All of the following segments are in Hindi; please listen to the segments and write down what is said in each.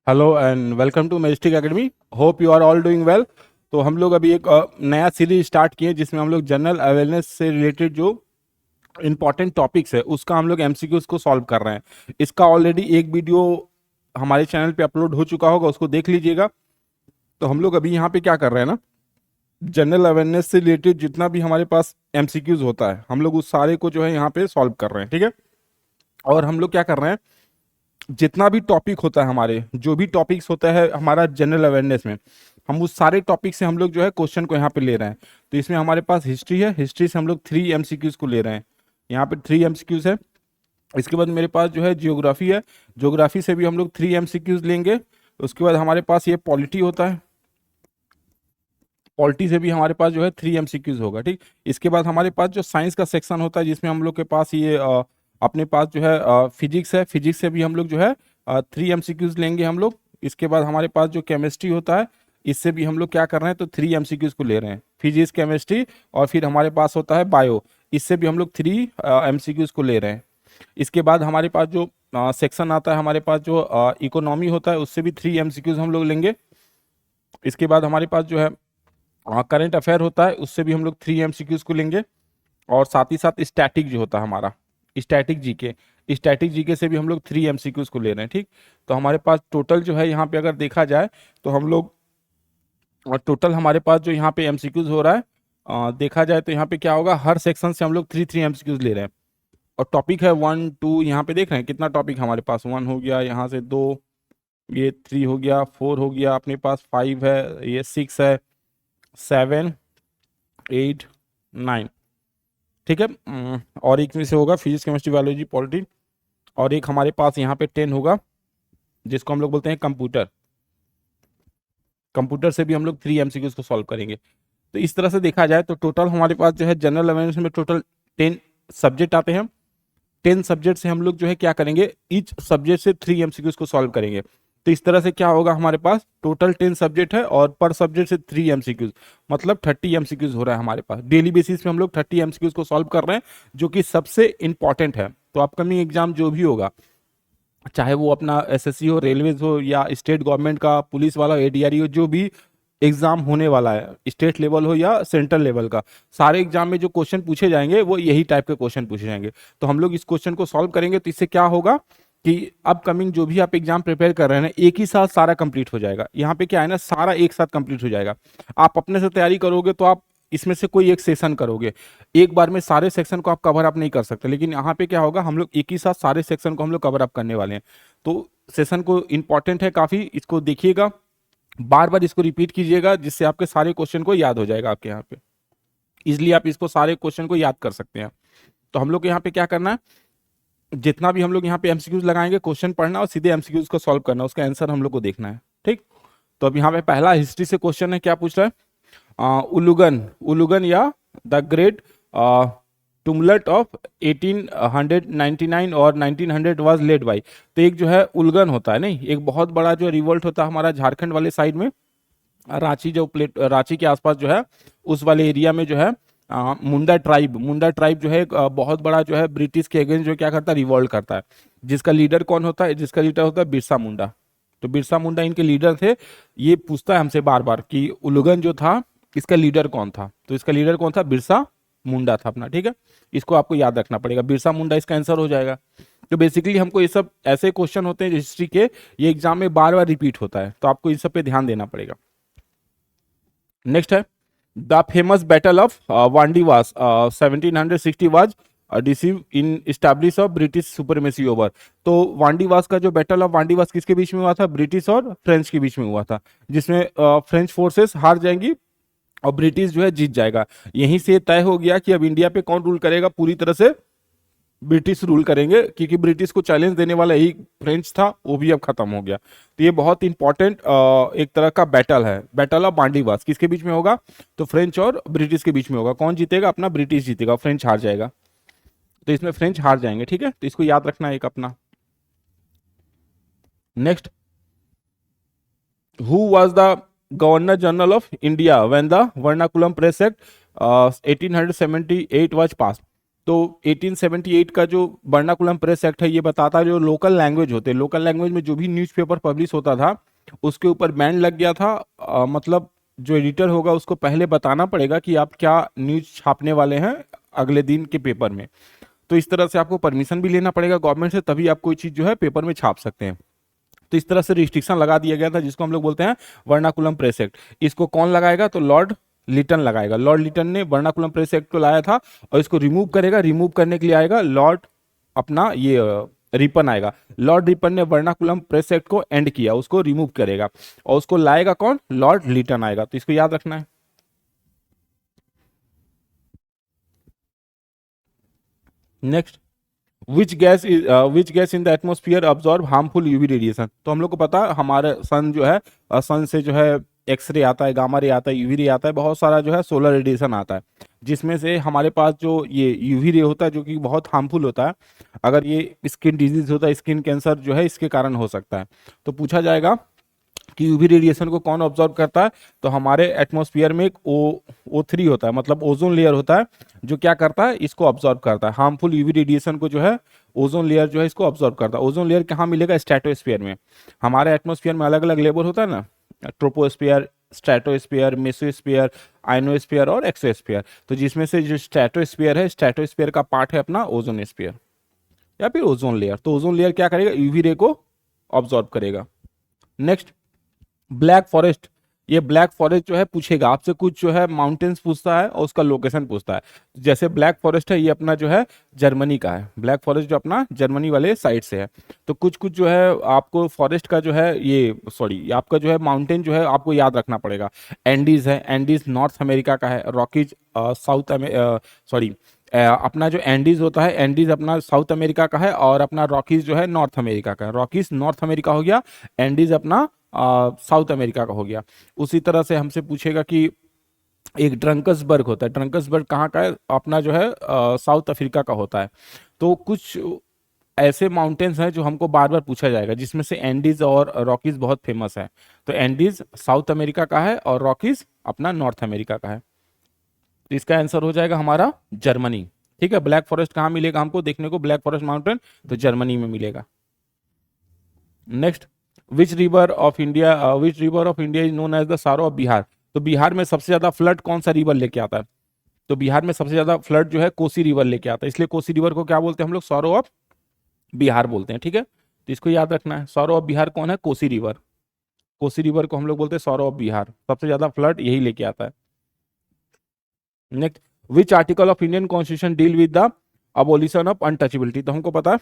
Hello and welcome to Majestic Academy. Hope you are all doing well. तो हम लोग अभी एक नया सीरीज स्टार्ट किए जिसमें हम लोग जनरल अवेयरनेस से रिलेटेड जो इंपॉर्टेंट टॉपिक्स है उसका हम लोग एमसीक्यूज को सॉल्व कर रहे हैं। इसका ऑलरेडी एक वीडियो हमारे चैनल पे अपलोड हो चुका होगा, उसको देख लीजिएगा। तो हम लोग अभी यहाँ पे क्या कर रहे हैं ना, जनरल अवेयरनेस से रिलेटेड जितना भी हमारे पास एमसीक्यूज होता है हम लोग उस सारे को जो है यहाँ पे सॉल्व कर रहे हैं, ठीक है। और हम लोग क्या कर रहे हैं, जितना भी टॉपिक होता है, हमारे जो भी टॉपिक्स होता है हमारा जनरल अवेयरनेस में, हम उस सारे टॉपिक से हम लोग जो है क्वेश्चन को यहाँ पे ले रहे हैं। तो इसमें हमारे पास हिस्ट्री है, हिस्ट्री से हम लोग 3 एमसीक्यूज को ले रहे हैं। यहाँ पे 3 एमसीक्यूज है। इसके बाद मेरे पास जो है जियोग्राफी है, जियोग्राफी से भी हम लोग 3 एमसीक्यूज लेंगे। उसके बाद हमारे पास ये पॉलिटी होता है, पॉलिटी से भी हमारे पास जो है 3 एमसीक्यूज होगा, ठीक। इसके बाद हमारे पास जो साइंस का सेक्शन होता है जिसमें हम लोग के पास ये अपने पास जो है फिजिक्स है, फिजिक्स से भी हम लोग जो है 3 एमसीक्यूज लेंगे हम लोग। इसके बाद हमारे पास जो केमिस्ट्री होता है इससे भी हम लोग क्या कर रहे हैं, तो 3 एमसीक्यूज को ले रहे हैं, फिजिक्स केमिस्ट्री। और फिर हमारे पास होता है बायो, इससे भी हम लोग 3 एमसीक्यूज को ले रहे हैं। इसके बाद हमारे पास जो सेक्शन आता है, हमारे पास जो इकोनॉमी होता है उससे भी 3 एमसीक्यूज हम लोग लेंगे। इसके बाद हमारे पास जो है करंट अफेयर होता है, उससे भी हम लोग 3 एमसीक्यूज को लेंगे। और साथ ही साथ स्टैटिक जो होता है हमारा, स्टैटिक जीके, स्टैटिक जीके से भी हम लोग 3 एमसीक्यूज को ले रहे हैं, ठीक। तो हमारे पास टोटल जो है यहाँ पे अगर देखा जाए तो हम लोग टोटल हमारे पास जो यहाँ पे एमसीक्यूज हो रहा है, देखा जाए तो यहाँ पे क्या होगा, हर सेक्शन से हम लोग 3 3 एमसीक्यूज ले रहे हैं। और टॉपिक है 1 2, यहाँ पे देख रहे हैं कितना टॉपिक हमारे पास, 1 हो गया, यहाँ से 2, ये 3 हो गया, 4 हो गया, अपने पास 5 है, ये 6 है, 7 8 9, ठीक है। और एक में से होगा फिजिक्स केमिस्ट्री बायोलॉजी पॉलिटी। और एक हमारे पास यहाँ पे 10 होगा जिसको हम लोग बोलते हैं कंप्यूटर, कंप्यूटर से भी हम लोग 3 एमसीक्यूज को सॉल्व करेंगे। तो इस तरह से देखा जाए तो टोटल हमारे पास जो है जनरल अवेयरनेस में टोटल 10 सब्जेक्ट आते हैं। 10 सब्जेक्ट से हम लोग जो है क्या करेंगे, ईच सब्जेक्ट से 3 एमसीक्यूज को सॉल्व करेंगे। तो इस तरह से क्या होगा, हमारे पास टोटल 10 सब्जेक्ट है और पर सब्जेक्ट से 3 एमसीक्यूज, मतलब 30 एमसीक्यूज हो रहा है हमारे पास। डेली बेसिस पे हम लोग 30 एमसीक्यूज को सॉल्व कर रहे हैं, जो कि सबसे इंपॉर्टेंट है। तो अपकमिंग एग्जाम जो भी होगा, चाहे वो अपना एसएससी हो, रेलवेज हो, या स्टेट गवर्नमेंट का पुलिस वाला एडीआरई हो, जो भी एग्जाम होने वाला है, स्टेट लेवल हो या सेंट्रल लेवल का, सारे एग्जाम में जो क्वेश्चन पूछे जाएंगे वो यही टाइप के क्वेश्चन पूछे जाएंगे। तो हम लोग इस क्वेश्चन को सॉल्व करेंगे। तो इससे क्या होगा कि अपकमिंग जो भी आप एग्जाम प्रिपेयर कर रहे हैं ना, एक ही साथ सारा कंप्लीट हो जाएगा। यहाँ पे क्या है ना, सारा एक साथ कंप्लीट हो जाएगा। आप अपने से तैयारी करोगे तो आप इसमें से कोई एक सेशन करोगे, एक बार में सारे सेक्शन को आप कवर अप नहीं कर सकते। लेकिन यहाँ पे क्या होगा, हम लोग एक ही साथ सारे सेक्शन को हम लोग कवर अप करने वाले हैं। तो सेशन को इंपॉर्टेंट है काफी, इसको देखिएगा, बार बार इसको रिपीट कीजिएगा, जिससे आपके सारे क्वेश्चन को याद हो जाएगा आपके यहाँ पे। इसलिए आप इसको सारे क्वेश्चन को याद कर सकते हैं। तो हम लोग को यहाँ पे क्या करना है, जितना भी हम लोग यहाँ पे एमसीक्यूज लगाएंगे, क्वेश्चन पढ़ना और सीधे एमसीक्यूज को सॉल्व करना, उसका आंसर हम लोग को देखना है, ठीक। तो अब यहाँ पे पहला हिस्ट्री से क्वेश्चन है, क्या पूछ रहा है, उलुगन, उलुगन या द ग्रेट टुमलट ऑफ 1899 और 1900 वाज लेड बाई। तो एक जो है उलगन होता है, नहीं, एक बहुत बड़ा जो रिवोल्ट होता है हमारा झारखंड वाले साइड में, रांची जो प्लेट, रांची के आसपास जो है उस वाले एरिया में जो है मुंडा ट्राइब, मुंडा ट्राइब जो है एक बहुत बड़ा जो है ब्रिटिश के अगेंस्ट जो क्या करता है, रिवॉल्ट करता है। जिसका लीडर कौन होता है, जिसका लीडर होता है बिरसा मुंडा। तो बिरसा मुंडा इनके लीडर थे। ये पूछता है हमसे बार बार कि उलगन जो था इसका लीडर कौन था। तो इसका लीडर कौन था, बिरसा मुंडा था अपना, ठीक है। इसको आपको याद रखना पड़ेगा, बिरसा मुंडा इसका आंसर हो जाएगा। तो बेसिकली हमको ये सब ऐसे क्वेश्चन होते हैं हिस्ट्री के, ये एग्जाम में बार बार रिपीट होता है, तो आपको इस सब पे ध्यान देना पड़ेगा। नेक्स्ट है the famous battle of Wandiwash 1760 was deceive in establish of British supremacy over. तो वांडीवास का जो बैटल ऑफ वांडीवास किसके बीच में हुआ था, ब्रिटिश और फ्रेंच के बीच में हुआ था, जिसमें फ्रेंच फोर्सेस हार जाएंगी और ब्रिटिश जो है जीत जाएगा। यहीं से तय हो गया कि अब इंडिया पे कौन रूल करेगा, पूरी तरह से ब्रिटिश रूल करेंगे, क्योंकि ब्रिटिश को चैलेंज देने वाला यही फ्रेंच था, वो भी अब खत्म हो गया। तो ये बहुत इंपॉर्टेंट एक तरह का बैटल है, बैटल ऑफ बांडीवास। किसके बीच में होगा, तो फ्रेंच और ब्रिटिश के बीच में होगा। कौन जीतेगा, अपना ब्रिटिश जीतेगा, फ्रेंच हार जाएगा। तो इसमें फ्रेंच हार जाएंगे, ठीक है। तो इसको याद रखना है एक अपना। Next, who was the governor general of India when the vernacular press act 1878 was pass. तो 1878 का जो वर्नाकुलम प्रेस एक्ट है ये बताता है जो लोकल लैंग्वेज होते हैं, लोकल लैंग्वेज में जो भी न्यूज़पेपर पब्लिश होता था उसके ऊपर बैन लग गया था। मतलब जो एडिटर होगा उसको पहले बताना पड़ेगा कि आप क्या न्यूज़ छापने वाले हैं अगले दिन के पेपर में। तो इस तरह से आपको परमिशन भी लेना पड़ेगा गवर्नमेंट से, तभी आप कोई चीज़ जो है पेपर में छाप सकते हैं। तो इस तरह से रिस्ट्रिक्शन लगा दिया गया था जिसको हम लोग बोलते हैं वर्नाकुलम प्रेस एक्ट। इसको कौन लगाएगा? तो लॉर्ड लिटन लगाएगा। लॉर्ड लिटन ने वर्नाकुलम प्रेस एक्ट को लाया था और इसको रिमूव करेगा। रिमूव करने के लिए आएगा लॉर्ड अपना ये रिपन आएगा। लॉर्ड रिपन ने वर्नाकुलम प्रेस एक्ट को एंड किया, उसको रिमूव करेगा और उसको लाएगा कौन? लॉर्ड लिटन आएगा। तो इसको याद रखना है। Next, which gas in the atmosphere absorb harmful UV radiation. तो हम लोग को पता है हमारे सन जो है सन से जो है एक्सरे आता है, गामा रे आता है, यूवी रे आता है, बहुत सारा जो है सोलर रेडिएशन आता है, जिसमें से हमारे पास जो ये यूवी रे होता है जो कि बहुत हार्मफुल होता है। अगर ये स्किन डिजीज होता है, स्किन कैंसर जो है इसके कारण हो सकता है। तो पूछा जाएगा कि यूवी रेडिएशन को कौन ऑब्जर्व करता है? तो हमारे एटमॉस्फेयर में एक O3 होता है, मतलब ओजोन लेयर होता है जो क्या करता है? इसको ऑब्जर्व करता है। हार्मफुल यूवी रेडिएशन को जो है ओजोन लेयर जो है इसको ऑब्जर्व करता है। ओजोन लेयर कहाँ मिलेगा? स्ट्रेटोस्फीयर में। हमारे एटमॉस्फेयर में अलग अलग लेवल होता है ना, ट्रोपोस्फीयर, स्ट्रेटोस्फीयर, मेसोस्फीयर, आइनोस्फीयर और एक्सोस्फीयर। तो जिसमें से जो स्ट्रेटोस्फीयर है, स्ट्रेटोस्फीयर का पार्ट है अपना ओजोनस्फीयर या फिर ओजोन लेयर। तो ओजोन लेयर क्या करेगा? यूवी रे को ऑब्जॉर्व करेगा। Next, black forest. ये ब्लैक फॉरेस्ट जो है पूछेगा आपसे कुछ जो है माउंटेन्स पूछता है और उसका लोकेशन पूछता है। जैसे ब्लैक फॉरेस्ट है ये अपना जो है जर्मनी का है, ब्लैक फॉरेस्ट जो अपना जर्मनी वाले साइड से है। तो कुछ कुछ जो है आपको फॉरेस्ट का जो है ये सॉरी आपका जो है माउंटेन जो है आपको याद रखना पड़ेगा। एंडीज है, एंडीज नॉर्थ अमेरिका का है। रॉकीज साउथ सॉरी अपना जो एंडीज होता है, एंडीज अपना साउथ अमेरिका का है और अपना रॉकीज जो है नॉर्थ अमेरिका का है। रॉकीज नॉर्थ अमेरिका हो गया, एंडीज अपना साउथ अमेरिका का हो गया। उसी तरह से हमसे पूछेगा कि एक ड्रंकसबर्ग होता है, ड्रंकसबर्ग कहाँ का है? अपना जो है साउथ अफ्रीका का होता है। तो कुछ ऐसे माउंटेन्स हैं जो हमको बार बार पूछा जाएगा, जिसमें से एंडीज और रॉकीज बहुत फेमस है। तो एंडीज साउथ अमेरिका का है और रॉकीज अपना नॉर्थ अमेरिका का है। तो इसका आंसर हो जाएगा हमारा जर्मनी। ठीक है, ब्लैक फॉरेस्ट कहाँ मिलेगा हमको देखने को? ब्लैक फॉरेस्ट माउंटेन तो जर्मनी में मिलेगा। Next, which river of India is known as the sorrow of Bihar. तो बिहार में सबसे ज्यादा फ्लड कौन सा रिवर लेके आता है? तो बिहार में सबसे ज्यादा फ्लड जो है कोसी रिवर लेके आता है, इसलिए कोसी रिवर को क्या बोलते हैं हम लोग? सौरो ऑफ बिहार बोलते हैं। ठीक है, तो इसको याद रखना है। सौरो ऑफ बिहार कौन है? कोसी रिवर। कोसी रिवर को हम लोग बोलते हैं सौरो ऑफ बिहार, सबसे ज्यादा फ्लड यही लेके आता है। Next, which article of Indian constitution deal with the abolition of untouchability. तो हमको पता है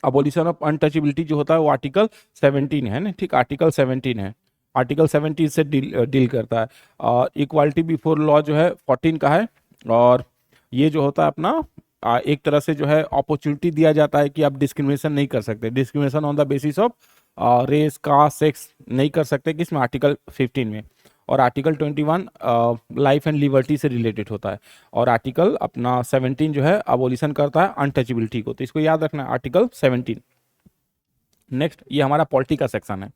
अबोलिशन ऑफ अनटचेबिलिटी जो होता है वो आर्टिकल 17 है ना। ठीक, आर्टिकल 17 है, आर्टिकल 17 से डील करता है। और इक्वालिटी बिफोर लॉ जो है 14 का है। और ये जो होता है अपना एक तरह से जो है अपॉर्चुनिटी दिया जाता है कि आप डिस्क्रिमिनेशन नहीं कर सकते, discrimination on the basis of race, caste, sex नहीं कर सकते, किसमें? आर्टिकल 15 में। और आर्टिकल 21 लाइफ एंड लिबर्टी से रिलेटेड होता है। और आर्टिकल अपना 17 जो है अबोलिशन करता है अनटचेबिलिटी को। तो इसको याद रखना है, आर्टिकल 17। नेक्स्ट, ये हमारा पॉलिटी का सेक्शन है।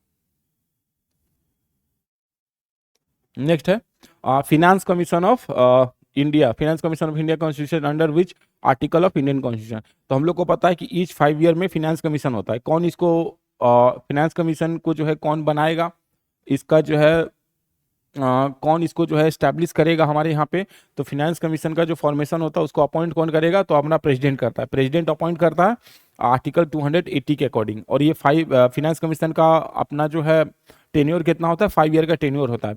नेक्स्ट है finance commission of India. Finance commission of India constitution under which article of Indian constitution. तो हम लोग को पता है कि ईच 5 ईयर में फिनेंस कमीशन होता है। कौन इसको फिनेंस कमीशन को जो है कौन बनाएगा? इसका जो है कौन इसको जो है स्टैब्लिश करेगा हमारे यहाँ पे? तो फिनेंस कमीशन का जो फॉर्मेशन होता है उसको अपॉइंट कौन करेगा? तो अपना प्रेसिडेंट करता है, प्रेसिडेंट अपॉइंट करता है आर्टिकल 280 के अकॉर्डिंग। और ये फिनेंस कमीशन का अपना जो है टेन्योर कितना होता है? 5 ईयर का टेन्योर होता है।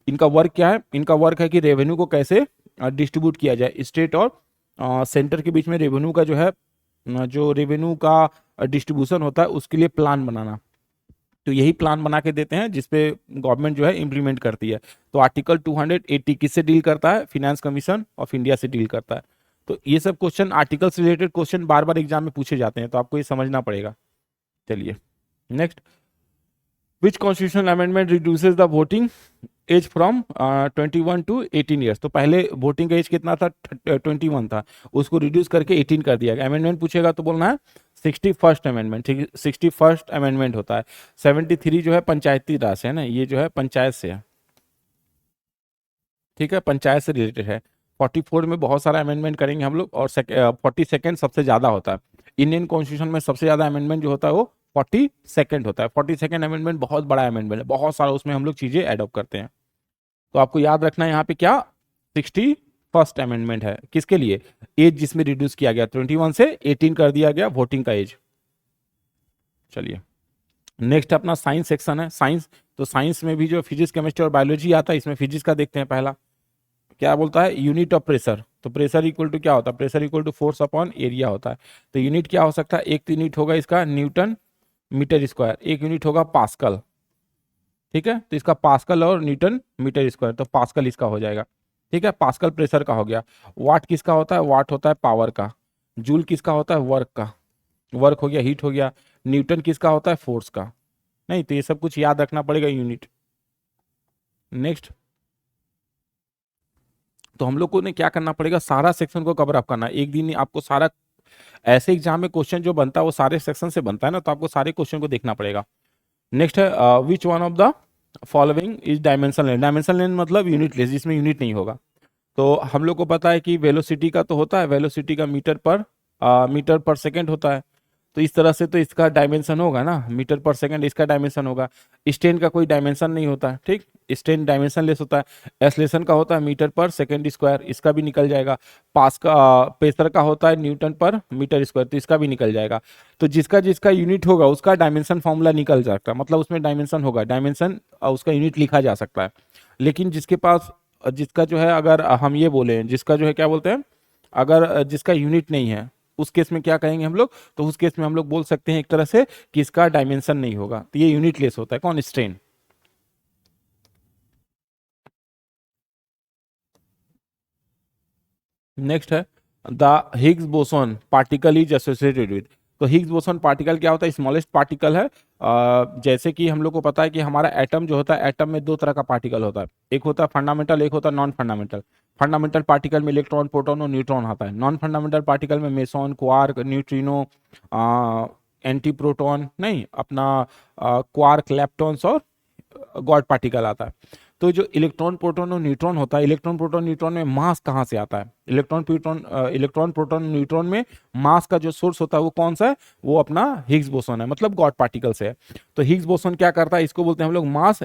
इनका वर्क क्या है? इनका वर्क है कि रेवेन्यू को कैसे डिस्ट्रीब्यूट किया जाए, स्टेट और सेंटर के बीच में रेवेन्यू का जो है जो रेवेन्यू का डिस्ट्रीब्यूशन होता है उसके लिए प्लान बनाना। तो यही प्लान बना के देते हैं जिसपे गवर्नमेंट जो है इंप्लीमेंट करती है। तो आर्टिकल 280 किससे डील करता है? फिनेंस कमीशन ऑफ इंडिया से डील करता है। तो ये सब क्वेश्चन आर्टिकल से रिलेटेड क्वेश्चन बार बार एग्जाम में पूछे जाते हैं, तो आपको ये समझना पड़ेगा। चलिए next, which constitutional amendment reduces the voting age from 21 to 18 years. तो पहले वोटिंग का एज कितना था? 21 था, उसको रिड्यूस करके 18 कर दिया गया। अमेंडमेंट पूछेगा तो बोलना है 61st अमेंडमेंट। ठीक है, 61st अमेंडमेंट होता है। 73 जो है पंचायती राज है ना, ये जो है पंचायत से है। ठीक है, पंचायत से रिलेटेड है। 44 में बहुत सारा अमेंडमेंट करेंगे हम लोग, और 42nd सबसे ज्यादा होता है। इंडियन कॉन्स्टिट्यूशन में सबसे ज्यादा अमेंडमेंट जो होता है वो 42nd होता है। 42nd अमेंडमेंट बहुत बड़ा अमेंडमेंट है, बहुत सारा उसमें हम लोग चीजें एडॉप्ट करते हैं। तो आपको याद रखना है यहाँ पे क्या 61st अमेंडमेंट है, किसके लिए, एज जिसमें रिड्यूस किया गया 21 से 18 कर दिया गया वोटिंग का एज। चलिए नेक्स्ट अपना साइंस सेक्शन है। साइंस, तो साइंस में भी जो फिजिक्स केमिस्ट्री और बायोलॉजी आता है, इसमें फिजिक्स का देखते हैं। पहला क्या बोलता है, यूनिट ऑफ प्रेशर। तो प्रेशर इक्वल टू क्या होता है, pressure equal to force upon area होता है। तो यूनिट क्या हो सकता है, एक तो यूनिट होगा इसका न्यूटन मीटर स्क्वायर, एक यूनिट होगा पास्कल। ठीक है, तो इसका पास्कल और न्यूटन मीटर स्क्वायर, तो पास्कल इसका हो जाएगा। ठीक है, पास्कल प्रेशर का हो गया। वाट किसका होता है, वाट होता है पावर का। जूल किसका होता है, वर्क का, वर्क हो गया, हीट हो गया। न्यूटन किसका होता है, फोर्स का। नहीं, तो ये सब कुछ याद रखना पड़ेगा यूनिट। नेक्स्ट, तो हम लोग को ने क्या करना पड़ेगा, सारा सेक्शन को कवर अप करना। एक दिन आपको सारा, ऐसे एग्जाम में क्वेश्चन जो बनता है वो सारे सेक्शन से बनता है ना, तो आपको सारे क्वेश्चन को देखना पड़ेगा। नेक्स्ट है which one of the following is dimension less. Dimension less मतलब यूनिट लेस, जिसमें यूनिट नहीं होगा। तो हम लोग को पता है कि वेलोसिटी का तो होता है, वेलोसिटी का मीटर पर सेकेंड होता है। तो इस तरह से तो इसका डायमेंशन होगा ना, मीटर पर सेकंड इसका डायमेंशन होगा। स्ट्रेन का कोई डायमेंशन नहीं होता है, ठीक, स्ट्रेन डायमेंशन लेस होता है। एक्सलेशन का होता है मीटर पर सेकंड स्क्वायर, इसका भी निकल जाएगा। पास का प्रेशर का होता है न्यूटन पर मीटर स्क्वायर, तो इसका भी निकल जाएगा। तो जिसका जिसका यूनिट होगा उसका डायमेंशन फॉर्मूला निकल जाता है, मतलब उसमें डायमेंशन होगा, डायमेंशन उसका यूनिट लिखा जा सकता है। लेकिन जिसके पास, जिसका जो है, अगर हम ये बोले जिसका जो है क्या बोलते हैं, अगर जिसका यूनिट नहीं है, उस केस में क्या कहेंगे हम लोग, तो उस केस में हम लोग बोल सकते हैं एक तरह से कि इसका डायमेंशन नहीं होगा। तो ये यूनिट लेस होता है, कौन, स्ट्रेन। नेक्स्ट है the Higgs boson particle is associated with. तो हिग्स बोसोन पार्टिकल क्या होता है, स्मॉलेस्ट पार्टिकल है। जैसे कि हम लोग को पता है कि हमारा एटम जो होता है, एटम में दो तरह का पार्टिकल होता है, एक होता है फंडामेंटल, एक होता है नॉन फंडामेंटल। फंडामेंटल पार्टिकल में इलेक्ट्रॉन, प्रोटॉन और न्यूट्रॉन आता है। नॉन फंडामेंटल पार्टिकल में meson, quark, neutrino, anti proton नहीं अपना, क्वार्क, लेप्टॉन्स और गॉड पार्टिकल आता है। तो जो इलेक्ट्रॉन, प्रोटॉन और न्यूट्रॉन होता है, इलेक्ट्रॉन, प्रोटॉन, न्यूट्रॉन में मास कहाँ से आता है, इलेक्ट्रॉन, प्रोटॉन, न्यूट्रॉन में मास का जो सोर्स होता है वो कौन सा है, वो अपना हिग्स बोसोन है, मतलब गॉड पार्टिकल से है। तो हिग्स बोसोन क्या करता है, इसको बोलते हैं हम लोग मास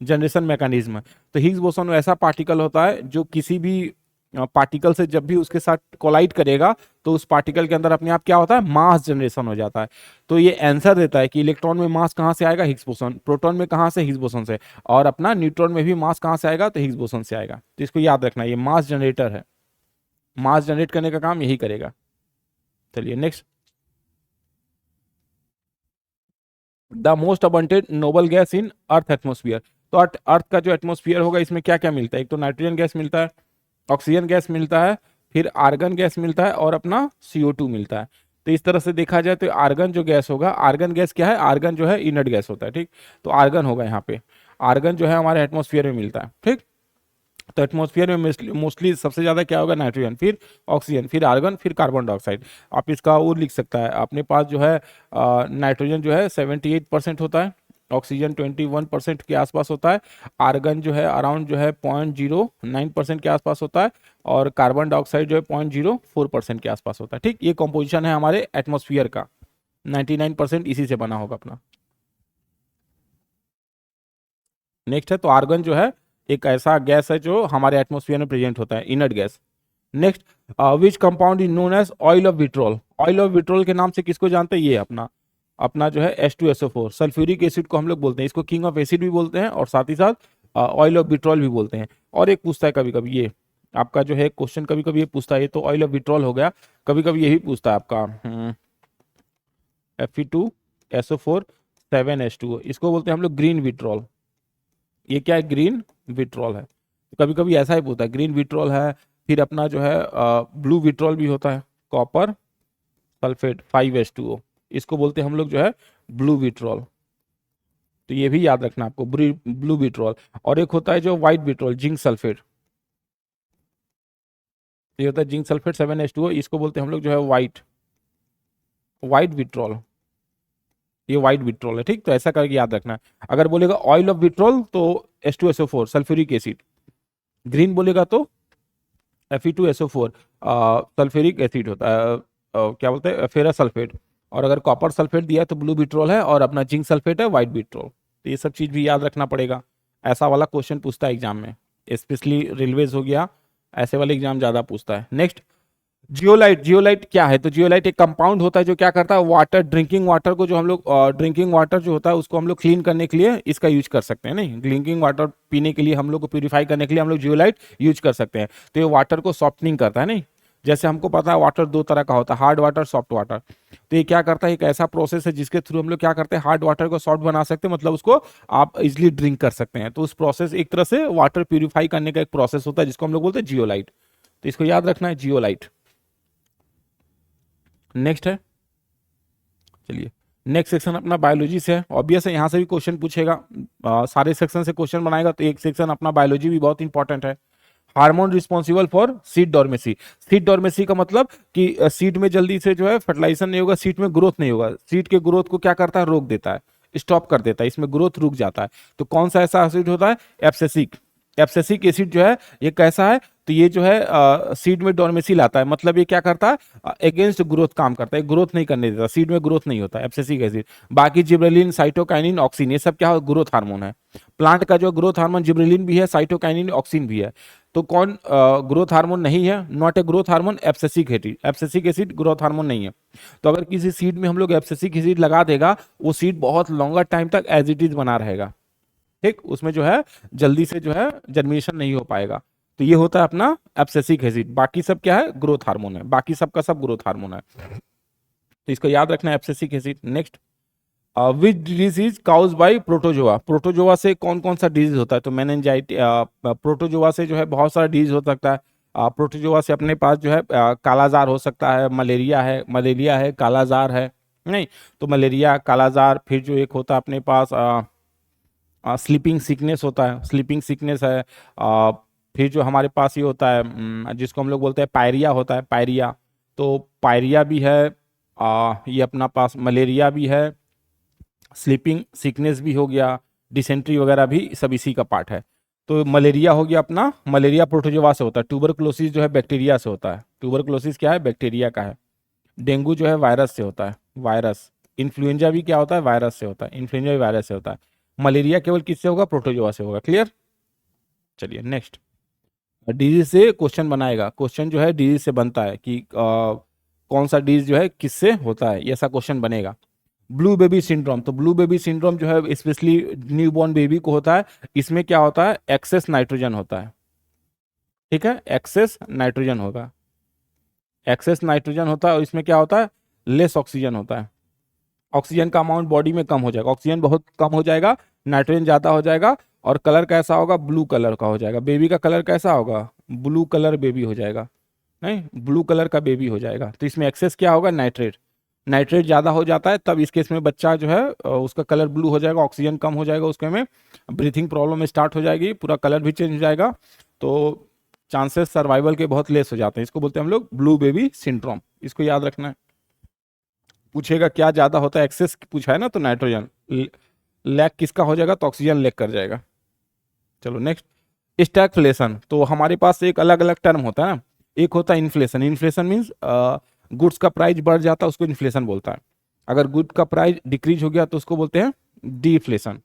जनरेशन मैकेनिज्म। तो हिग्स बोसोन ऐसा पार्टिकल होता है जो किसी भी पार्टिकल से जब भी उसके साथ कोलाइड करेगा, तो उस पार्टिकल के अंदर अपने आप क्या होता है, मास जनरेशन हो जाता है। तो ये आंसर देता है कि इलेक्ट्रॉन में मास कहाँ से आएगा, हिग्स बोसोन। प्रोटॉन में कहाँ से, हिग्स बोसोन से। और अपना न्यूट्रॉन में भी मास कहाँ से आएगा, तो हिग्स बोसोन से आएगा। तो इसको याद रखना, ये मास जनरेटर है, मास जनरेट करने का काम यही करेगा। चलिए next, the most abundant noble gas in earth atmosphere. तो अर्थ का जो एटमोस्फियर होगा, इसमें क्या क्या मिलता है, एक तो नाइट्रोजन गैस मिलता है, ऑक्सीजन गैस मिलता है, फिर आर्गन गैस मिलता है और अपना CO2 मिलता है। तो इस तरह से देखा जाए तो आर्गन जो गैस होगा, आर्गन गैस क्या है, आर्गन जो है इनर्ट गैस होता है, ठीक। तो आर्गन होगा यहाँ पे, आर्गन जो है हमारे एटमोस्फियर में मिलता है, ठीक। तो एटमोस्फियर में मोस्टली सबसे ज्यादा क्या होगा, नाइट्रोजन, फिर ऑक्सीजन, फिर आर्गन, फिर कार्बन डाइऑक्साइड। आप इसका वो लिख सकता है अपने पास जो है, नाइट्रोजन जो है 78% होता है, ऑक्सीजन 21% के आसपास होता है, आर्गन जो है अराउंड जो है 0.09% के आसपास होता है, और कार्बन डाइऑक्साइड जो है 0.04% के आसपास होता है, ठीक। ये कॉम्पोजिशन है हमारे एटमोस्फियर का, 99% इसी से बना होगा अपना। नेक्स्ट है, तो आर्गन जो है एक ऐसा गैस है जो हमारे एटमोस्फियर में प्रेजेंट होता है, inert gas. Next, which compound is known as oil of vitriol. Oil of vitriol के नाम से किसको जानते हैं, ये अपना अपना जो है H2SO4 सल्फ्यूरिक एसिड को हम लोग बोलते हैं, इसको किंग ऑफ एसिड भी बोलते हैं, और साथ ही साथ ऑयल ऑफ विट्रोल भी बोलते हैं। और एक पूछता है कभी कभी, ये आपका जो है क्वेश्चन कभी कभी ये पूछता है, ये तो ऑयल ऑफ विट्रोल हो गया, कभी कभी यही पूछता है आपका Fe2SO4 7H2O, इसको बोलते हैं हम लोग ग्रीन विट्रोल। ये क्या है, ग्रीन विट्रोल है। कभी कभी ऐसा ही पूछता है, ग्रीन विट्रोल है। फिर अपना जो है ब्लू विट्रोल भी होता है, कॉपर सल्फेट 5H2O, इसको बोलते हैं हम लोग जो है ब्लू विट्रोल। तो ये भी याद रखना आपको, ब्लू विट्रोल। और एक होता है जो व्हाइट विट्रोल, जिंक सल्फेट, ये होता है जिंक सल्फेट 7H2O, इसको बोलते हैं हम लोग जो है व्हाइट व्हाइट विट्रोल, ये व्हाइट विट्रोल है, ठीक। तो ऐसा करके याद रखना। अगर बोलेगा ऑयल ऑफ विट्रोल तो H2SO4 सल्फ्यूरिक एसिड, ग्रीन बोलेगा तो Fe2SO4 सल्फ्यूरिक एसिड होता है, क्या बोलते हैं, फेरस सल्फेट। और अगर कॉपर सल्फेट दिया है तो ब्लू विट्रोल है, और अपना जिंक सल्फेट है व्हाइट विट्रोल। तो ये सब चीज भी याद रखना पड़ेगा, ऐसा वाला क्वेश्चन पूछता है एग्जाम में, स्पेशली रेलवेज हो गया, ऐसे वाले एग्जाम ज्यादा पूछता है। Next, zeolite. जियोलाइट क्या है? तो जियोलाइट एक कंपाउंड होता है जो क्या करता है, वाटर, ड्रिंकिंग वाटर को जो हम लोग ड्रिंकिंग वाटर जो होता है उसको हम लोग क्लीन करने के लिए इसका यूज कर सकते हैं। नहीं, ड्रिंकिंग वाटर पीने के लिए हम लोग को प्यूरिफाई करने के लिए हम लोग जियोलाइट यूज कर सकते हैं। तो ये वाटर को सॉफ्टनिंग करता है। नहीं, जैसे हमको पता है वाटर दो तरह का होता है, हार्ड वाटर, सॉफ्ट वाटर। तो ये क्या करता है, एक ऐसा प्रोसेस है जिसके थ्रू हम लोग क्या करते हैं, हार्ड वाटर को सॉफ्ट बना सकते हैं, मतलब उसको आप इजिली ड्रिंक कर सकते हैं। तो उस प्रोसेस, एक तरह से वाटर प्यूरिफाई करने का एक प्रोसेस होता है जिसको हम लोग बोलते हैं जियोलाइट। तो इसको याद रखना है, जियोलाइट। नेक्स्ट है, चलिए नेक्स्ट सेक्शन अपना बायोलॉजी से है। ऑब्वियस है, यहाँ से भी क्वेश्चन पूछेगा, सारे सेक्शन से क्वेश्चन बनाएगा, तो एक सेक्शन अपना बायोलॉजी भी बहुत इंपॉर्टेंट है। Hormone responsible for seed dormancy. Seed dormancy का मतलब कि सीड में जल्दी से जो है फर्टिलाइजेशन नहीं होगा, सीड में ग्रोथ नहीं होगा। सीड के ग्रोथ को क्या करता है, रोक देता है, स्टॉप कर देता है, इसमें ग्रोथ रुक जाता है। तो कौन सा ऐसा एसिड होता है, एब्सेसिक। एब्सेसिक एसिड जो है ये कैसा है, तो ये जो है सीड में डॉर्मेसी लाता है, मतलब ये क्या करता है, अगेंस्ट ग्रोथ काम करता है, ग्रोथ नहीं करने देता, सीड में ग्रोथ नहीं होता एब्सेसिक एसिड। बाकी जिब्रेलिन, साइटोकाइनिन, ऑक्सिन, ये सब क्या है, ग्रोथ हार्मोन है। प्लांट का जो ग्रोथ हार्मोन जिब्रेलिन भी है, साइटोकाइनिन, ऑक्सिन भी है। तो कौन ग्रोथ हार्मोन नहीं है, not a growth hormone, abscisic acid. Abscisic acid growth hormone नहीं है। तो अगर किसी सीड में हम लोग एब्सेसिक एसिड लगा देगा, वो सीड बहुत लॉन्गर टाइम तक एज इट इज बना रहेगा, ठीक, उसमें जो है जल्दी से जो है जर्मिनेशन नहीं हो पाएगा। तो ये होता है अपना एब्सेसिक एसिड। बाकी सब क्या है, ग्रोथ हार्मोन है, बाकी सब का सब ग्रोथ हार्मोन है। तो इसको याद रखना है, abscisic acid. Next, which disease is cause by protozoa. Protozoa से कौन कौन सा डिजीज होता है, तो मेनिंजाइटिस, प्रोटोजोआ से जो है बहुत सारा डिजीज हो सकता है। प्रोटोजोआ से अपने पास जो है कालाजार हो सकता है, मलेरिया है, कालाजार है। नहीं, तो मलेरिया, कालाजार, फिर जो एक होता है अपने पास स्लीपिंग सिकनेस होता है, स्लीपिंग सिकनेस है। फिर जो हमारे पास ये होता है जिसको हम लोग बोलते हैं पायरिया होता है, पायरिया। तो पायरिया भी है, ये अपना पास मलेरिया भी है, स्लीपिंग सिकनेस भी हो गया, डिसेंट्री वगैरह भी सब इसी का पार्ट है। तो मलेरिया हो गया अपना, मलेरिया प्रोटोजोआ से होता है। ट्यूबरक्लोसिस जो है बैक्टीरिया से होता है, ट्यूबरक्लोसिस क्या है, बैक्टीरिया का है। डेंगू जो है वायरस से होता है, वायरस। इन्फ्लुएंजा भी क्या होता है, वायरस से होता है, इन्फ्लुएंजा भी वायरस से होता है। मलेरिया केवल किससे होगा, प्रोटोजोआ से होगा। क्लियर, चलिए नेक्स्ट। डिजीज से क्वेश्चन बनाएगा, क्वेश्चन जो है डिजीज से बनता है कि कौन सा डिजीज जो है किससे होता है, ऐसा क्वेश्चन बनेगा। ब्लू बेबी सिंड्रोम, तो ब्लू बेबी सिंड्रोम जो है स्पेशली न्यूबॉर्न बेबी को होता है। इसमें क्या होता है, एक्सेस नाइट्रोजन होता है, ठीक है, एक्सेस नाइट्रोजन होगा, एक्सेस नाइट्रोजन होता है। और इसमें क्या होता है, लेस ऑक्सीजन होता है, ऑक्सीजन का अमाउंट बॉडी में कम हो जाएगा, ऑक्सीजन बहुत कम हो जाएगा, नाइट्रोजन ज्यादा हो जाएगा। और कलर कैसा होगा, ब्लू कलर का हो जाएगा। बेबी का कलर कैसा होगा, ब्लू कलर बेबी हो जाएगा, नहीं, ब्लू कलर का बेबी हो जाएगा। तो इसमें एक्सेस क्या होगा, नाइट्रेट, नाइट्रेट ज्यादा हो जाता है, तब इस केस में बच्चा जो है उसका कलर ब्लू हो जाएगा, ऑक्सीजन कम हो जाएगा उसके में, ब्रीथिंग प्रॉब्लम स्टार्ट हो जाएगी, पूरा कलर भी चेंज हो जाएगा। तो चांसेस सर्वाइवल के बहुत लेस हो जाते हैं। इसको बोलते हैं हम लोग ब्लू बेबी सिंड्रोम। इसको याद रखना है। पूछेगा क्या ज्यादा होता है, एक्सेस पूछा है ना, तो नाइट्रोजन। लैक किसका हो जाएगा, तो ऑक्सीजन लैक कर जाएगा। चलो नेक्स्ट, स्टैगफ्लेशन। तो हमारे पास एक अलग अलग टर्म होता है ना, एक होता है इन्फ्लेशन। इन्फ्लेशन मीन्स गुड्स का प्राइस बढ़ जाता है, उसको इन्फ्लेशन बोलता है। अगर गुड का प्राइस डिक्रीज हो गया तो उसको बोलते हैं डीफ्लेशन।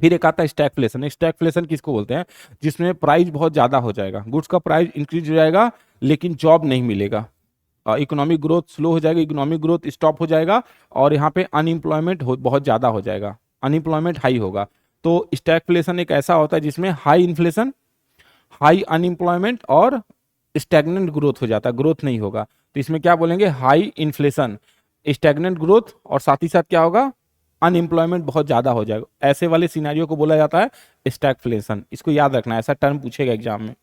फिर एक आता है स्टैगफ्लेशन। स्टैगफ्लेशन किसको बोलते हैं, जिसमें प्राइस बहुत ज्यादा हो जाएगा, गुड्स का प्राइस इंक्रीज हो जाएगा लेकिन जॉब नहीं मिलेगा, इकोनॉमिक ग्रोथ स्लो हो जाएगा, इकोनॉमिक ग्रोथ स्टॉप हो जाएगा, और यहाँ पे अनएम्प्लॉयमेंट बहुत ज़्यादा हो जाएगा, अनएम्प्लॉयमेंट हाई होगा। तो स्टैगफ्लेशन एक ऐसा होता है जिसमें हाई इन्फ्लेशन, हाई अनएम्प्लॉयमेंट और स्टैग्नेंट ग्रोथ हो जाता है, ग्रोथ नहीं होगा। तो इसमें क्या बोलेंगे, हाई इन्फ्लेशन, स्टैग्नेंट ग्रोथ, और साथ ही साथ क्या होगा, अनएम्प्लॉयमेंट बहुत ज़्यादा हो जाएगा। ऐसे वाले सिनेरियो को बोला जाता है स्टैगफ्लेशन। इसको याद रखना है, ऐसा टर्म पूछेगा एग्जाम में,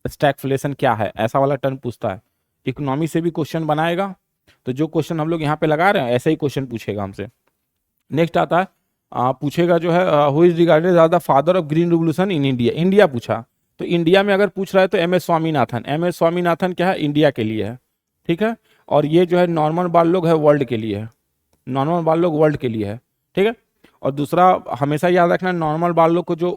स्टैगफ्लेशन क्या है, ऐसा वाला टर्म पूछता है। इकोनॉमी से भी क्वेश्चन बनाएगा, तो जो क्वेश्चन हम लोग यहाँ पे लगा रहे हैं ऐसे ही क्वेश्चन पूछेगा हमसे। नेक्स्ट आता है, पूछेगा जो है who is regarded as the father of green revolution in India. India पूछा, तो इंडिया में अगर पूछ रहा है तो MS स्वामीनाथन। MS स्वामीनाथन क्या है, इंडिया के लिए है, ठीक है। और ये जो है नॉर्मन बार्लोग है, वर्ल्ड के लिए है, नॉर्मन बार्लोग वर्ल्ड के लिए है, ठीक है। और दूसरा हमेशा याद रखना, नॉर्मन बार्लोग को जो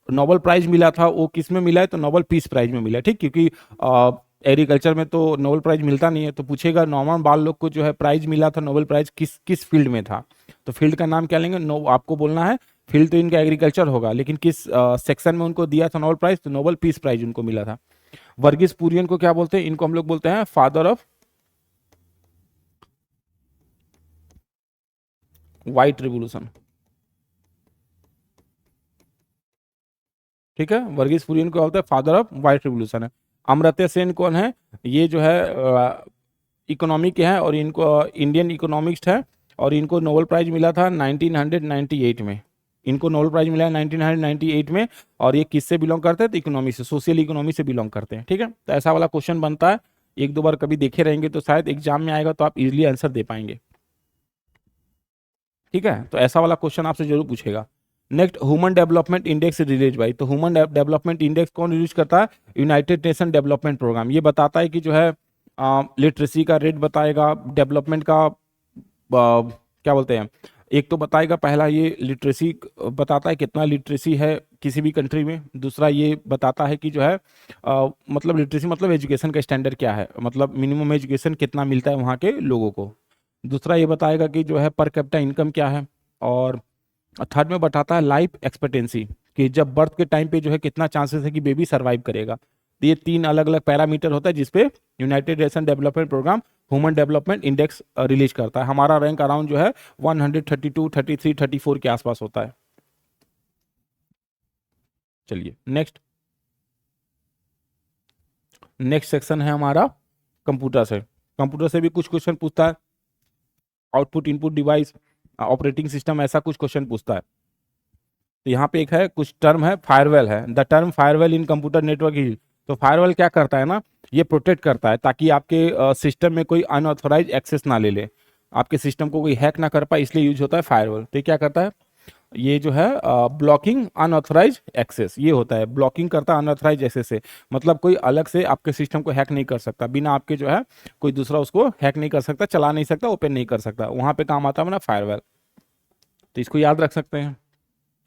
नोबेल प्राइज मिला था वो किस में मिला है, तो नोबेल पीस प्राइज में मिला है, ठीक, क्योंकि एग्रीकल्चर में तो नोबेल प्राइज मिलता नहीं है, तो पूछेगा नॉर्मन बाल लोग को जो है प्राइज मिला था नोबेल प्राइज किस किस फील्ड में था, तो फील्ड का नाम क्या लेंगे, आपको बोलना है फील्ड तो इनका एग्रीकल्चर होगा, लेकिन किस सेक्शन में उनको दिया था नोबेल प्राइज, तो नोबेल पीस प्राइज उनको मिला था। वर्गीस कुरियन को क्या बोलते हैं, इनको हम लोग बोलते हैं फादर ऑफ व्हाइट रिवॉल्यूशन, ठीक है, वर्गीस कुरियन को बोलते हैं फादर ऑफ व्हाइट रिवॉल्यूशन है। अमर्त्य सेन कौन है, ये जो है इकोनॉमी के हैं और इनको इंडियन इकोनॉमिस्ट है, और इनको नोबेल प्राइज मिला था 1998 में, इनको नोबेल प्राइज मिला है 1998 में, और ये किससे बिलोंग करते हैं, तो इकोनॉमी से, सोशल इकोनॉमी से बिलोंग करते हैं, ठीक है। तो ऐसा वाला क्वेश्चन बनता है, एक दो बार कभी देखे रहेंगे तो शायद एग्जाम में आएगा तो आप इजीली आंसर दे पाएंगे, ठीक है। तो ऐसा वाला क्वेश्चन आपसे जरूर पूछेगा। Next, human Development Index release by, तो ह्यूमन डेवलपमेंट इंडेक्स कौन रिलीज करता है, यूनाइटेड नेशन डेवलपमेंट प्रोग्राम। ये बताता है कि जो है लिटरेसी का रेट बताएगा, डेवलपमेंट का क्या बोलते हैं, एक तो बताएगा, पहला ये लिटरेसी बताता है कितना लिटरेसी है किसी भी कंट्री में, दूसरा ये बताता है कि जो है मतलब लिटरेसी मतलब एजुकेशन का स्टैंडर्ड क्या है, मतलब मिनिमम एजुकेशन कितना मिलता है वहाँ के लोगों को, दूसरा ये बताएगा कि जो है पर कैपिटा इनकम क्या है, और थर्ड में बताता है लाइफ एक्सपेक्टेंसी, कि जब बर्थ के टाइम पे जो है कितना चांसेस है कि बेबी सर्वाइव करेगा। तो ये तीन अलग अलग पैरामीटर होता है जिसपे United Nation Development Programme Human Development Index release करता है। हमारा रैंक अराउंड जो है 132, 33, 34 के आसपास होता है। चलिए नेक्स्ट सेक्शन है हमारा कंप्यूटर से। कंप्यूटर से भी कुछ क्वेश्चन पूछता है, output input device, operating system, ऐसा कुछ क्वेश्चन पूछता है। तो यहाँ पे एक है कुछ टर्म है, फायरवेल है, the term firewall in computer network is, तो फायरवेल क्या करता है ना, ये प्रोटेक्ट करता है ताकि आपके सिस्टम में कोई अनऑथोराइज एक्सेस ना ले ले, आपके सिस्टम को कोई हैक ना कर पाए, इसलिए यूज होता है फायरवेल। तो ये क्या करता है, ये जो है ब्लॉकिंग अनऑथराइज एक्सेस, ये होता है ब्लॉकिंग करता है अनऑथराइज एक्सेस से, मतलब कोई अलग से आपके सिस्टम को हैक नहीं कर सकता, बिना आपके जो है कोई दूसरा उसको हैक नहीं कर सकता, चला नहीं सकता, ओपन नहीं कर सकता, वहां पे काम आता है ना फायरवेल। तो इसको याद रख सकते हैं,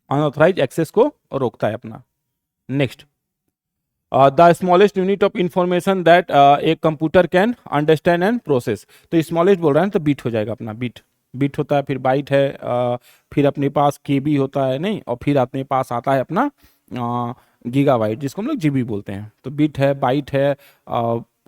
अनऑथराइज एक्सेस को रोकता है अपना। Next, the smallest unit of information that a computer can understand and process, तो स्मॉलेस्ट बोल रहा है तो बीट हो जाएगा अपना, बीट होता है, फिर बाइट है, फिर अपने पास केबी होता है नहीं, और फिर अपने पास आता है अपना गीगाबाइट जिसको हम लोग जीबी बोलते हैं। तो बिट है, बाइट है,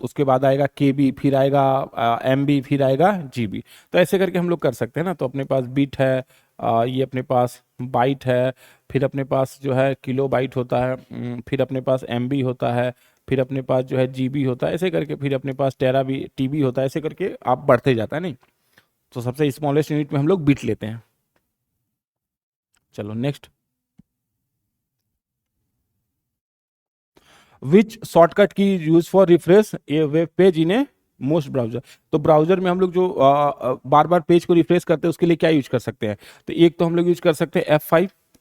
उसके बाद आएगा केबी, फिर आएगा एमबी, फिर आएगा जीबी। तो ऐसे करके हम लोग कर सकते हैं ना। तो अपने पास बिट है, ये अपने पास बाइट है, फिर अपने पास जो है किलो बाइट होता है, फिर अपने पास एमबी होता है, फिर अपने पास जो है जीबी होता है, ऐसे करके फिर अपने पास टेरा भी टीबी होता है, ऐसे करके आप बढ़ते जाता है नहीं। तो सबसे स्मॉलेस्ट यूनिट में हम लोग बिट लेते हैं। चलो नेक्स्ट, विच शॉर्टकट की use for refresh A web page in a most browser, तो ब्राउजर में हम लोग जो बार बार पेज को रिफ्रेश करते हैं उसके लिए क्या यूज कर सकते हैं, तो एक तो हम लोग यूज कर सकते हैं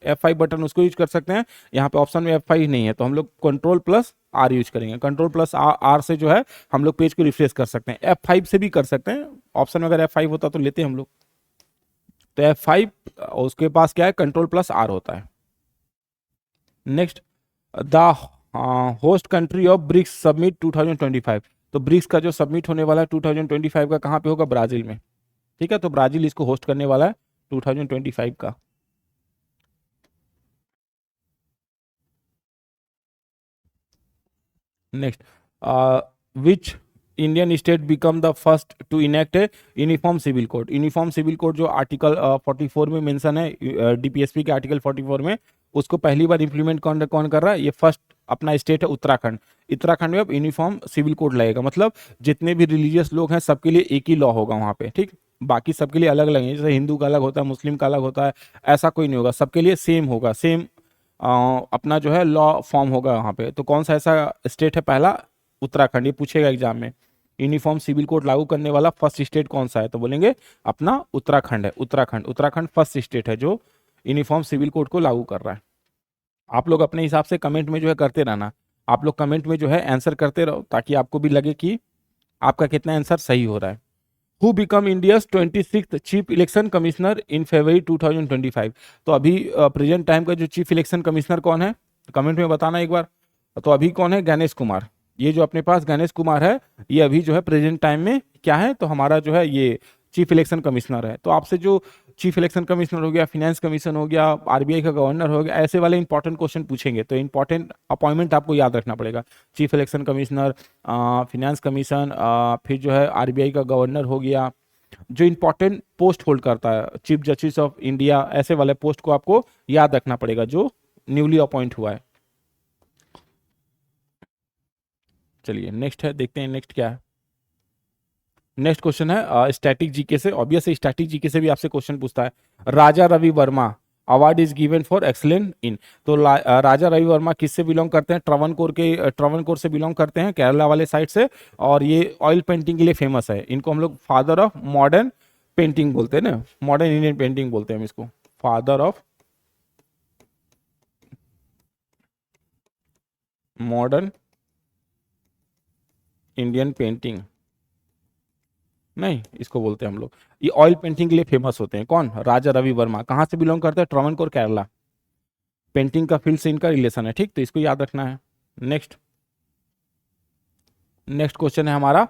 F5 बटन, उसको यूज कर सकते हैं। यहाँ पे ऑप्शन में F5 नहीं है तो हम लोग कंट्रोल+R यूज करेंगे, कंट्रोल+R से जो है हम लोग पेज को रिफ्रेश कर सकते हैं। F5 से भी कर सकते हैं, ऑप्शन में अगर F5 होता तो लेते हम लोग। तो F5 उसके पास क्या है, कंट्रोल+R होता है। Next, the host country of BRICS submit 2025, तो ब्रिक्स का जो सबमिट होने वाला है 2025 का कहाँ पे होगा, ब्राजील में, ठीक है। तो ब्राजील इसको होस्ट करने वाला है 2025 का। Next, which Indian state become the first to enact a uniform civil code, uniform civil code जो आर्टिकल 44 में मेंशन है, डीपीएसपी के आर्टिकल 44 में, उसको पहली बार इंप्लीमेंट कौन कौन कर रहा है, ये फर्स्ट अपना स्टेट है उत्तराखंड। उत्तराखंड में अब यूनिफॉर्म सिविल कोड लगेगा, मतलब जितने भी रिलीजियस लोग हैं सबके लिए एक ही लॉ होगा वहाँ पे, ठीक। बाकी सबके लिए अलग अलग है, जैसे हिंदू का अलग होता है, मुस्लिम का अलग होता है, ऐसा कोई नहीं होगा, सबके लिए सेम होगा, सेम अपना जो है लॉ फॉर्म होगा वहाँ पे। तो कौन सा ऐसा स्टेट है, पहला उत्तराखंड, ये पूछेगा एग्जाम में, यूनिफॉर्म सिविल कोड लागू करने वाला फर्स्ट स्टेट कौन सा है, तो बोलेंगे अपना उत्तराखंड है। उत्तराखंड फर्स्ट स्टेट है जो यूनिफॉर्म सिविल कोड को लागू कर रहा है। आप लोग अपने हिसाब से कमेंट में जो है करते रहना, आप लोग कमेंट में जो है आंसर करते रहो ताकि आपको भी लगे कि आपका कितना आंसर सही हो रहा है। Who became India's 26th chief election commissioner in February 2025, तो अभी प्रेजेंट टाइम का जो चीफ इलेक्शन कमिश्नर कौन है, कमेंट में बताना एक बार। तो अभी कौन है, गणेश कुमार। ये जो अपने पास गणेश कुमार है, ये अभी जो है प्रेजेंट टाइम में क्या है, तो हमारा जो है ये चीफ इलेक्शन कमिश्नर है। तो आपसे जो चीफ इलेक्शन कमिश्नर हो गया, फिनेंस कमीशन हो गया, आरबीआई का गवर्नर हो गया, ऐसे वाले इंपॉर्टेंट क्वेश्चन पूछेंगे, तो इंपॉर्टेंट अपॉइंटमेंट आपको याद रखना पड़ेगा। Chief election commissioner, finance commission, फिर जो है आरबीआई का गवर्नर हो गया, जो इंपॉर्टेंट पोस्ट होल्ड करता है, चीफ जस्टिस ऑफ इंडिया, ऐसे वाले पोस्ट को आपको याद रखना पड़ेगा जो न्यूली अपॉइंट हुआ है। चलिए नेक्स्ट है, देखते हैं नेक्स्ट क्या है। नेक्स्ट क्वेश्चन है स्टैटिक जीके से। ऑब्वियस स्टैटिक जीके से भी आपसे क्वेश्चन पूछता है। Raja Ravi Varma award is given for excellent in. तो राजा रवि वर्मा किससे बिलोंग करते हैं, ट्रावनकोर से बिलोंग करते हैं, केरला वाले साइड से, और ये ऑयल पेंटिंग के लिए फेमस है। इनको हम लोग फादर ऑफ मॉडर्न पेंटिंग बोलते हैं ना, मॉडर्न इंडियन पेंटिंग बोलते हैं हम इसको, father of modern Indian painting नहीं, इसको बोलते हैं हम लोग। ये ऑयल पेंटिंग के लिए फेमस होते हैं। कौन, राजा रवि वर्मा। कहाँ से बिलोंग करते हैं, ट्रावनकोर केरला। पेंटिंग का फील्ड से इनका रिलेशन है, ठीक, तो इसको याद रखना है। नेक्स्ट नेक्स्ट क्वेश्चन है हमारा,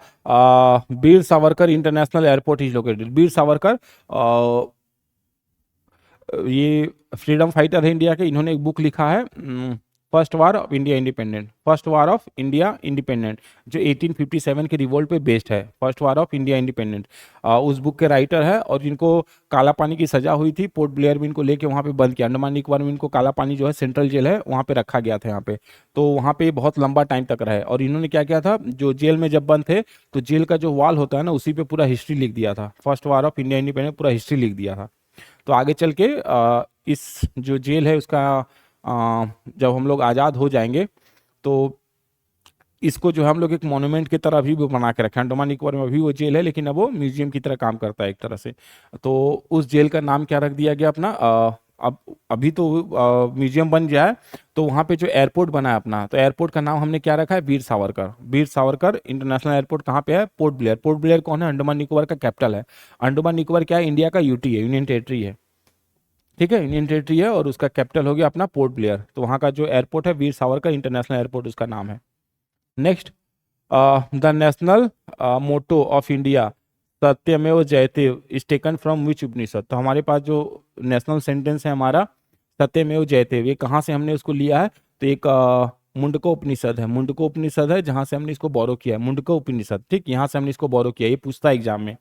Veer Savarkar international airport is located. Veer Savarkar ये फ्रीडम फाइटर है इंडिया के। इन्होंने एक बुक लिखा है, first war of India independent, first war of India independent, जो 1857 के रिवोल्ट पे बेस्ड है, first war of India independent. उस बुक के राइटर है, और जिनको काला पानी की सजा हुई थी, पोर्ट ब्लेयर में इनको लेके वहाँ पे बंद किया। अंडमान निकोबार में इनको काला पानी जो है सेंट्रल जेल है, वहाँ पे रखा गया था यहाँ पे। तो वहाँ पे बहुत लंबा टाइम तक रहे, और इन्होंने क्या किया था, जो जेल में जब बंद थे, तो जेल का जो वॉल होता है ना, उसी पे पूरा हिस्ट्री लिख दिया था, first war of India independent पूरा हिस्ट्री लिख दिया था। तो आगे चल के इस जो जेल है उसका जब हम लोग आज़ाद हो जाएंगे, तो इसको जो हम लोग एक मॉन्यूमेंट की तरह अभी भी बना के रखे हैं। अंडमान निकोबार में अभी वो जेल है, लेकिन अब वो म्यूजियम की तरह काम करता है एक तरह से। तो उस जेल का नाम क्या रख दिया गया अपना, अब अभी तो म्यूजियम बन गया है, तो वहाँ पे जो एयरपोर्ट बना है अपना, तो एयरपोर्ट का नाम हमने क्या रखा है, वीर सावरकर। वीर सावरकर इंटरनेशनल एयरपोर्ट कहाँ पे है, पोर्ट ब्लेयर। पोर्ट ब्लेयर कौन है, अंडमान निकोबार का कैपिटल है। अंडमान निकोबार क्या है, इंडिया का यूटी है, यूनियन टेरिटरी है, ठीक है, यूनियन टेरिटरी है, और उसका कैपिटल हो गया अपना पोर्ट ब्लेयर। तो वहाँ का जो एयरपोर्ट है वीर सावरकर इंटरनेशनल एयरपोर्ट उसका नाम है। Next, the national motto of India Satyameva Jayate is taken from which Upanishad. तो हमारे पास जो नेशनल सेंटेंस है हमारा सत्यमेव जयते, ये कहाँ से हमने उसको लिया है, तो एक मुंडको उपनिषद है, मुंडको उपनिषद है, जहाँ से हमने इसको बोरो किया है, मुंडको उपनिषद, ठीक, यहाँ से हमने इसको बोरो किया। ये पूछता है एग्जाम में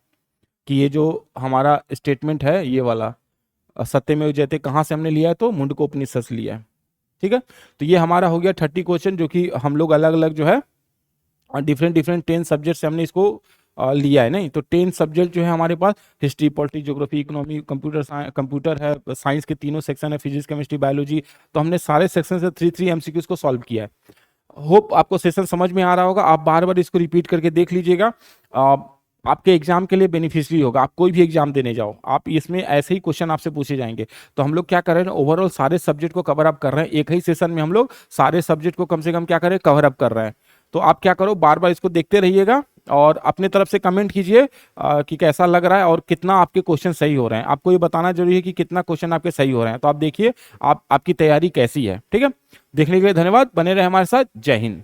कि ये जो हमारा स्टेटमेंट है ये वाला सत्यमेव जयते कहाँ से हमने लिया है, तो मुंडको उपनिषद से लिया है, ठीक है। तो ये हमारा हो गया 30 क्वेश्चन, जो कि हम लोग अलग अलग जो है डिफरेंट डिफरेंट 10 सब्जेक्ट से हमने इसको लिया है। नहीं तो 10 सब्जेक्ट जो है हमारे पास, history, politics, geography, economy, computer है, साइंस के तीनों सेक्शन है, फिजिक्स, केमिस्ट्री, बायोलॉजी। तो हमने सारे सेक्शन से 3 एमसीक्यूज को सॉल्व किया है। होप आपको सेशन समझ में आ रहा होगा। आप बार बार इसको रिपीट करके देख लीजिएगा, आपके एग्जाम के लिए बेनिफिशियरी होगा। आप कोई भी एग्जाम देने जाओ, आप इसमें ऐसे ही क्वेश्चन आपसे पूछे जाएंगे। तो हम लोग क्या कर रहे हैं, ओवरऑल सारे सब्जेक्ट को कवर अप कर रहे हैं। एक ही सेशन में हम लोग सारे सब्जेक्ट को कम से कम क्या करें, कवर अप कर रहे हैं। तो आप क्या करो, बार बार इसको देखते रहिएगा, और अपने तरफ से कमेंट कीजिए कि कैसा लग रहा है और कितना आपके क्वेश्चन सही हो रहे हैं। आपको ये बताना जरूरी है कि कितना क्वेश्चन आपके सही हो रहे हैं। तो आप देखिए आपकी तैयारी कैसी है, ठीक है। देखने के लिए धन्यवाद, बने रहे हमारे साथ। जय हिंद।